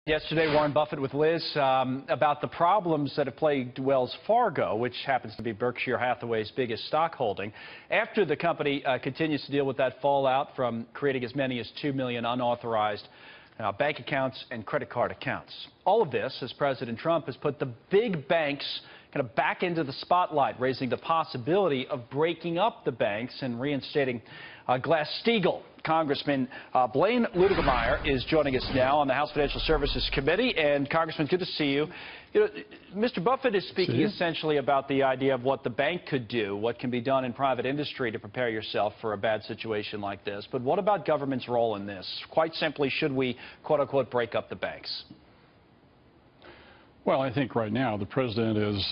Yesterday, Warren Buffett with Liz about the problems that have plagued Wells Fargo, which happens to be Berkshire Hathaway's biggest stock holding, after the company continues to deal with that fallout from creating as many as 2 million unauthorized bank accounts and credit card accounts. All of this as President Trump has put the big banks kind of back into the spotlight, raising the possibility of breaking up the banks and reinstating Glass-Steagall. Congressman Blaine Luetkemeyer is joining us now on the House Financial Services Committee. And Congressman, good to see you. Mr. Buffett is speaking essentially about the idea of what the bank could do, what can be done in private industry to prepare yourself for a bad situation like this. But what about government's role in this? Quite simply, should we, quote unquote, break up the banks? Well, I think right now the president is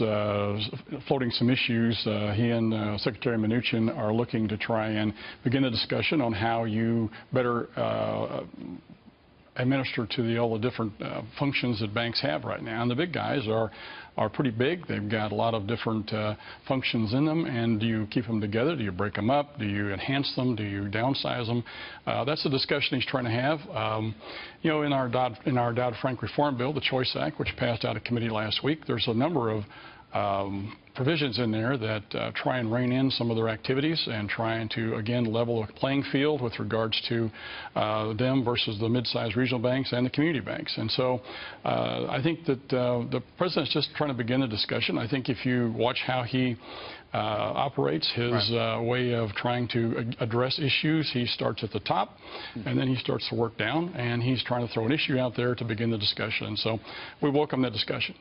floating some issues. He and Secretary Mnuchin are looking to try and begin a discussion on how you better administer to all the different functions that banks have right now. And the big guys are pretty big. They've got a lot of different functions in them. And do you keep them together? Do you break them up? Do you enhance them? Do you downsize them? That's a discussion he's trying to have. You know, in our Dodd-Frank reform bill, the Choice Act, which passed out of committee last week, there's a number of provisions in there that try and rein in some of their activities and trying to, again, level a playing field with regards to them versus the mid-sized regional banks and the community banks. And so I think that the president's just trying to begin a discussion. I think if you watch how he operates, his way of trying to address issues, he starts at the top and then he starts to work down, and he's trying to throw an issue out there to begin the discussion. So we welcome that discussion.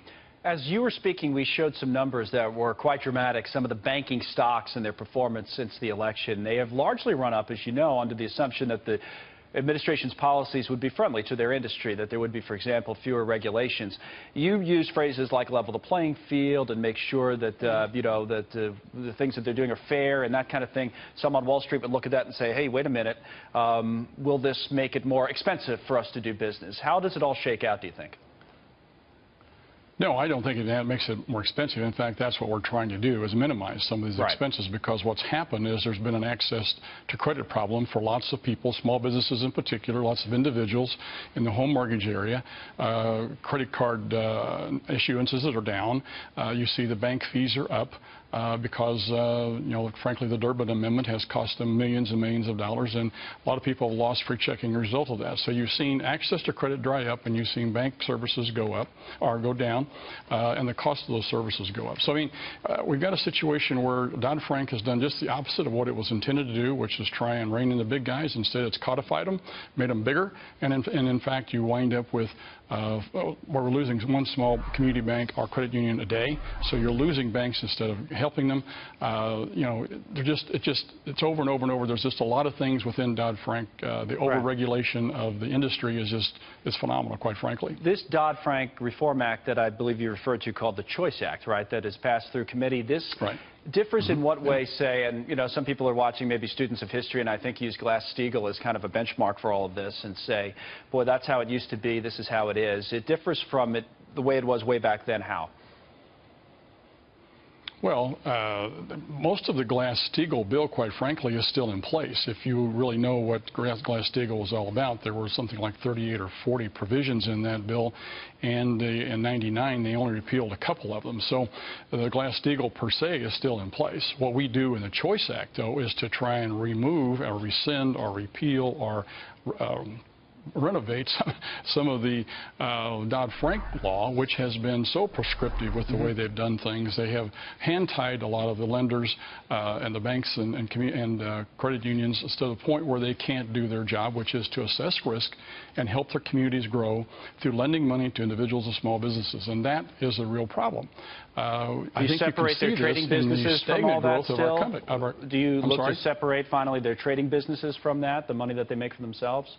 As you were speaking, we showed some numbers that were quite dramatic. Some of the banking stocks and their performance since the election. They have largely run up, as you know, under the assumption that the administration's policies would be friendly to their industry, that there would be, for example, fewer regulations. You use phrases like level the playing field and make sure that, you know, that the things that they're doing are fair and that kind of thing. Some on Wall Street would look at that and say, hey, wait a minute, will this make it more expensive for us to do business? How does it all shake out, do you think? No, I don't think it makes it more expensive. In fact, that's what we're trying to do, is minimize some of these expenses, because what's happened is there's been an access to credit problem for lots of people, small businesses in particular, lots of individuals in the home mortgage area. Credit card issuances are down. You see the bank fees are up because, you know, frankly, the Durbin Amendment has cost them millions and millions of dollars, and a lot of people have lost free checking as a result of that. So you've seen access to credit dry up, and you've seen bank services go up or go down. And the cost of those services go up. So, I mean, we've got a situation where Dodd-Frank has done just the opposite of what it was intended to do, which is try and rein in the big guys. Instead, it's codified them, made them bigger, and in fact, you wind up with where we're losing one small community bank or credit union a day. So you're losing banks instead of helping them. You know, it's over and over and over. There's just a lot of things within Dodd-Frank. The overregulation of the industry is phenomenal, quite frankly. This Dodd-Frank Reform Act that I believe you referred to, called the Choice Act, right, that is passed through committee, this differs in what way, say, and, you know, some people are watching, maybe students of history, and I think use Glass-Steagall as kind of a benchmark for all of this and say, boy, that's how it used to be, this is how it is. It differs from it the way it was way back then. How? Well, most of the Glass-Steagall bill, quite frankly, is still in place. If you really know what Glass-Steagall was all about, there were something like 38 or 40 provisions in that bill, and in '99 they only repealed a couple of them. So the Glass-Steagall per se is still in place. What we do in the Choice Act, though, is to try and remove or rescind or repeal or renovate some of the Dodd-Frank law, which has been so prescriptive with the way they've done things. They have hand-tied a lot of the lenders and the banks and credit unions to the point where they can't do their job, which is to assess risk and help their communities grow through lending money to individuals and small businesses. And that is a real problem. Do you separate their trading businesses from all that still? Do you look to separate, finally, their trading businesses from that, the money that they make for themselves?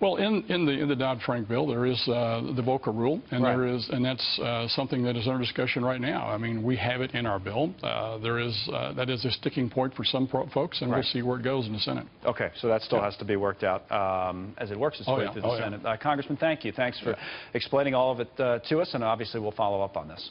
Well, in the Dodd-Frank bill, there is the VOCA rule, and that's something that is under discussion right now. I mean, we have it in our bill. That is a sticking point for some folks, and we'll see where it goes in the Senate. Okay, so that still has to be worked out as it works its way through the Senate. Congressman, thank you. Thanks for explaining all of it to us, and obviously we'll follow up on this.